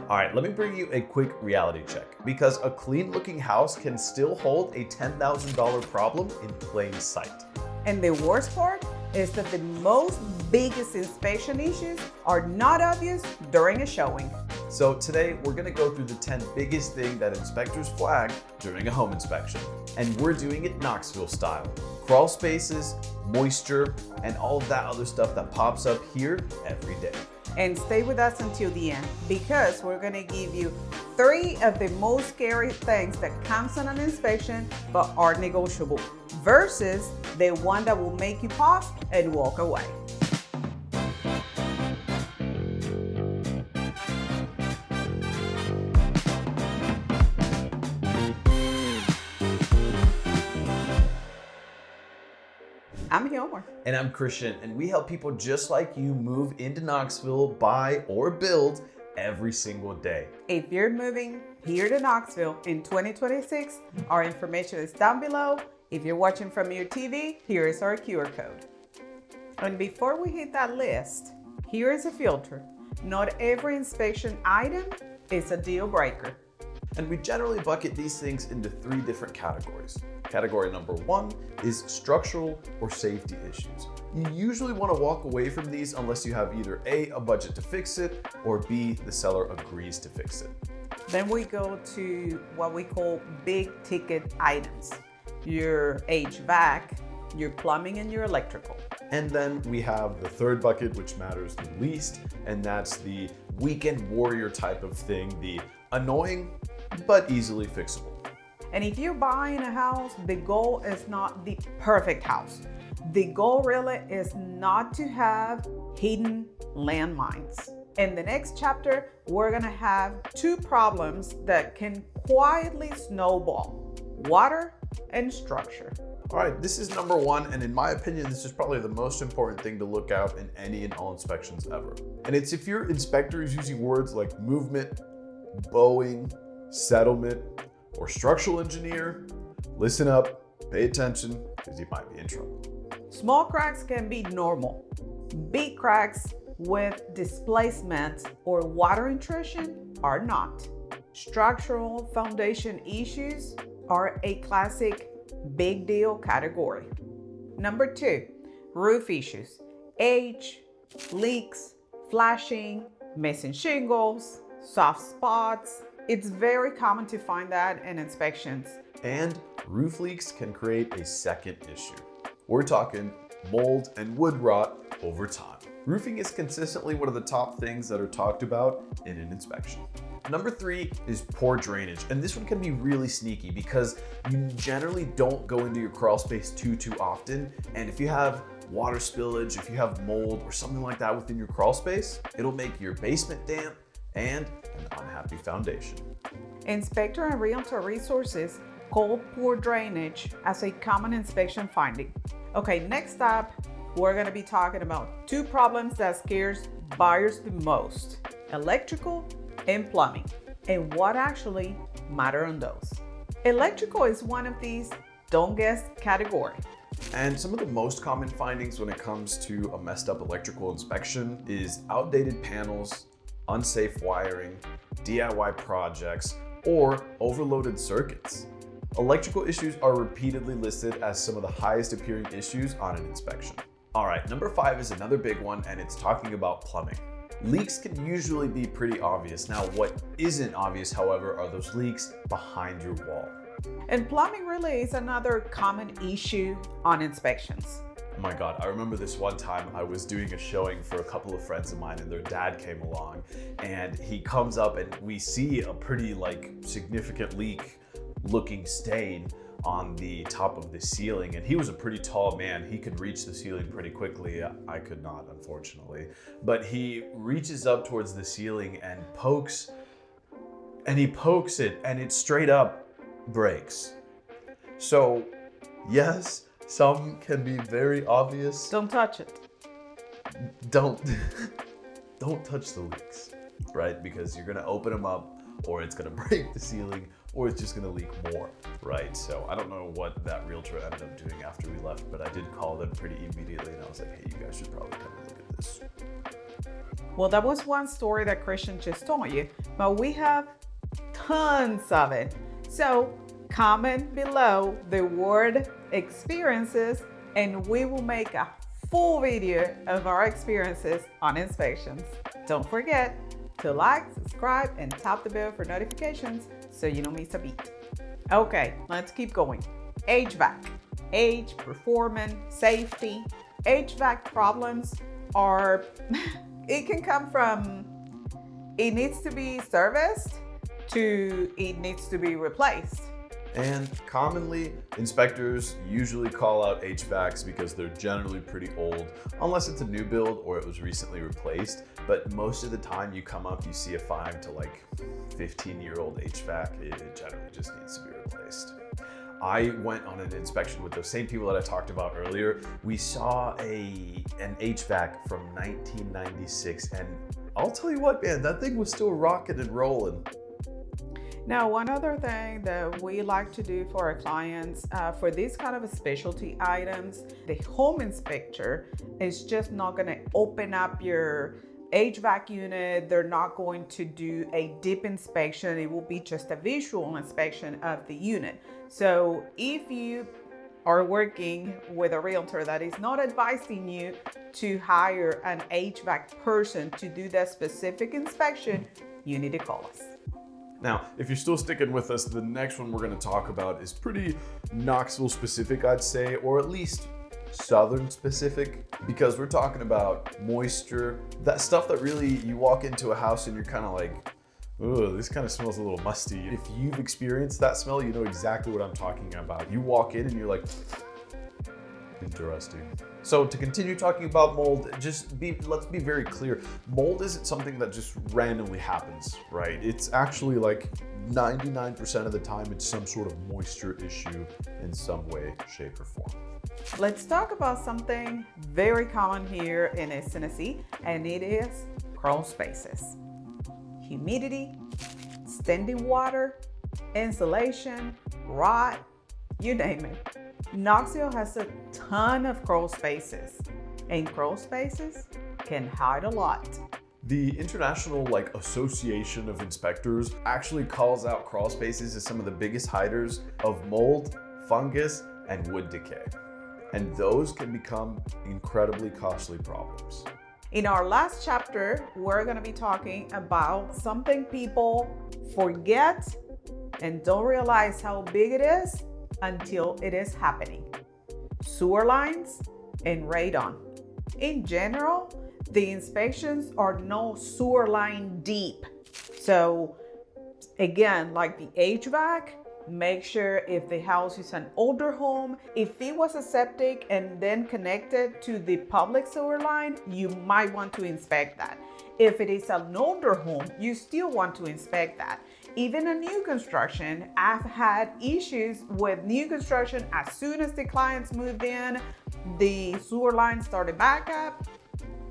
All right, let me bring you a quick reality check because a clean looking house can still hold a $10,000 problem in plain sight. And the worst part is that the most biggest inspection issues are not obvious during a showing. So today we're gonna go through the 10 biggest things that inspectors flag during a home inspection. And we're doing it Knoxville style. Crawl spaces, moisture, and all of that other stuff that pops up here every day. And stay with us until the end because we're gonna give you 3 of the most scary things that comes on an inspection but are negotiable versus the one that will make you pause and walk away. I'm Hilmer. And I'm Christian, and we help people just like you move into Knoxville, buy or build every single day. If you're moving here to Knoxville in 2026, our information is down below. If you're watching from your TV, here is our QR code. And before we hit that list, here is a filter. Not every inspection item is a deal breaker. And we generally bucket these things into 3 different categories. Category number 1 is structural or safety issues. You usually want to walk away from these unless you have either A, a budget to fix it, or B, the seller agrees to fix it. Then we go to what we call big ticket items. Your HVAC, your plumbing, and your electrical. And then we have the 3rd bucket, which matters the least, and that's the weekend warrior type of thing, the annoying but easily fixable. And if you're buying a house, the goal is not the perfect house. The goal really is not to have hidden landmines. In the next chapter, we're gonna have 2 problems that can quietly snowball: water and structure. All right, this is number 1, and in my opinion, this is probably the most important thing to look out in any and all inspections ever. And it's if your inspector is using words like movement, bowing, settlement, or structural engineer, listen up, pay attention, because you might be in trouble. Small cracks can be normal. Big cracks with displacement or water intrusion are not. Structural foundation issues are a classic big deal category. Number 2, roof issues. Age, leaks, flashing, missing shingles, soft spots. It's very common to find that in inspections. And roof leaks can create a second issue. We're talking mold and wood rot over time. Roofing is consistently one of the top things that are talked about in an inspection. Number 3 is poor drainage, and this one can be really sneaky because you generally don't go into your crawl space too often, and if you have water spillage, if you have mold or something like that within your crawl space, it'll make your basement damp and an unhappy foundation. Inspector and Realtor Resources call poor drainage as a common inspection finding. Okay, next up, we're gonna be talking about 2 problems that scares buyers the most: electrical and plumbing, and what actually matter on those. Electrical is one of these don't guess category. And some of the most common findings when it comes to a messed up electrical inspection is outdated panels, unsafe wiring, DIY projects, or overloaded circuits. Electrical issues are repeatedly listed as some of the highest appearing issues on an inspection. All right, number 5 is another big one, and it's talking about plumbing. Leaks can usually be pretty obvious. Now, what isn't obvious, however, are those leaks behind your wall. And plumbing really is another common issue on inspections. Oh my God, I remember this one time I was doing a showing for a couple of friends of mine and their dad came along and he comes up and we see a pretty significant leak looking stain on the top of the ceiling, and he was a pretty tall man. He could reach the ceiling pretty quickly. I could not, unfortunately. But he reaches up towards the ceiling and he pokes it and it straight up breaks. So yes, some can be very obvious. Don't touch it. Don't touch the leaks, right? Because you're gonna open them up, or it's gonna break the ceiling, or it's just gonna leak more, right? So I don't know what that realtor ended up doing after we left, but I did call them pretty immediately and I was like, hey, you guys should probably come and look at this. Well, that was one story that Christian just told you, but we have tons of it. So comment below the word experiences and we will make a full video of our experiences on inspections. Don't forget to like, subscribe, and tap the bell for notifications so you don't miss a beat. Okay, let's keep going. HVAC, age, performance, safety. HVAC problems are, it can come from it needs to be serviced to it needs to be replaced. And commonly, inspectors usually call out HVACs because they're generally pretty old, unless it's a new build or it was recently replaced. But most of the time you come up, you see a 5 to like 15-year-old HVAC, it generally just needs to be replaced. I went on an inspection with those same people that I talked about earlier. We saw an HVAC from 1996, and I'll tell you what, man, that thing was still rocking and rolling. Now, one other thing that we like to do for our clients, for these kind of specialty items, the home inspector is just not going to open up your HVAC unit. They're not going to do a deep inspection. It will be just a visual inspection of the unit. So if you are working with a realtor that is not advising you to hire an HVAC person to do that specific inspection, you need to call us. Now, if you're still sticking with us, the next one we're going to talk about is pretty Knoxville specific, I'd say, or at least Southern specific, because we're talking about moisture, that stuff that really you walk into a house and you're kind of like, oh, this kind of smells a little musty. If you've experienced that smell, you know exactly what I'm talking about. You walk in and you're like, interesting. So to continue talking about mold, let's be very clear. Mold isn't something that just randomly happens, right? It's actually like 99% of the time it's some sort of moisture issue in some way, shape, or form. Let's talk about something very common here in East Tennessee, and it is crawl spaces. Humidity, standing water, insulation, rot, you name it. Knoxville has a ton of crawl spaces, and crawl spaces can hide a lot. The International Association of Inspectors actually calls out crawl spaces as some of the biggest hiders of mold, fungus, and wood decay. And those can become incredibly costly problems. In our last chapter, we're going to be talking about something people forget and don't realize how big it is until it is happening. Sewer lines and radon. In general, the inspections are no sewer line deep. So again, like the HVAC, make sure if the house is an older home, if it was a septic and then connected to the public sewer line, you might want to inspect that. If it is an older home, you still want to inspect that. Even a new construction, I've had issues with new construction. As soon as the clients moved in, the sewer line started back up.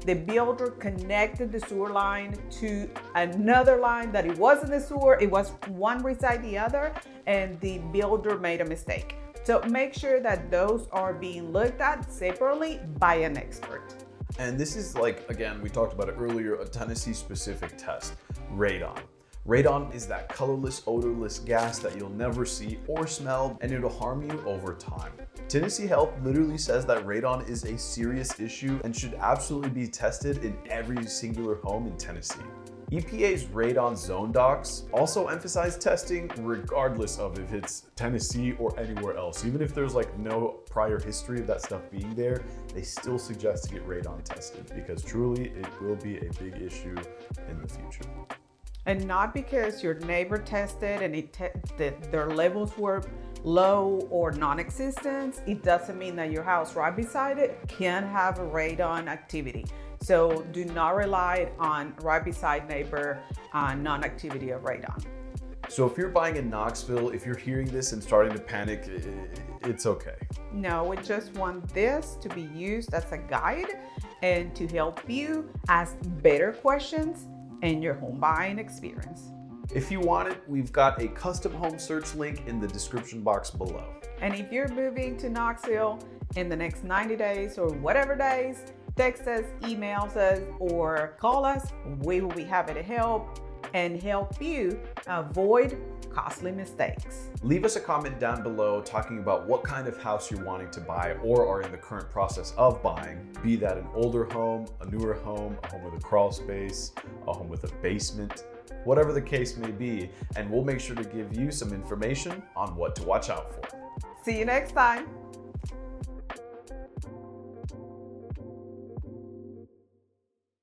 The builder connected the sewer line to another line that it wasn't the sewer, it was one beside the other, and the builder made a mistake. So make sure that those are being looked at separately by an expert. And this is again, we talked about it earlier, a Tennessee specific test, radon. Radon is that colorless, odorless gas that you'll never see or smell, and it'll harm you over time. Tennessee Health literally says that radon is a serious issue and should absolutely be tested in every singular home in Tennessee. EPA's radon zone docs also emphasize testing regardless of if it's Tennessee or anywhere else. Even if there's no prior history of that stuff being there, they still suggest to get radon tested because truly it will be a big issue in the future. And not because your neighbor tested and their levels were low or non-existent, it doesn't mean that your house right beside it can have a radon activity. So do not rely on right beside neighbor non-activity of radon. So if you're buying in Knoxville, if you're hearing this and starting to panic, it's okay. No, we just want this to be used as a guide and to help you ask better questions in your home buying experience. If you want it, we've got a custom home search link in the description box below. And if you're moving to Knoxville in the next 90 days or whatever days, Text us, email us, or call us. We will be happy to help and help you avoid costly mistakes. Leave us a comment down below talking about what kind of house you're wanting to buy or are in the current process of buying, be that an older home, a newer home, a home with a crawl space, a home with a basement, whatever the case may be, and we'll make sure to give you some information on what to watch out for. See you next time.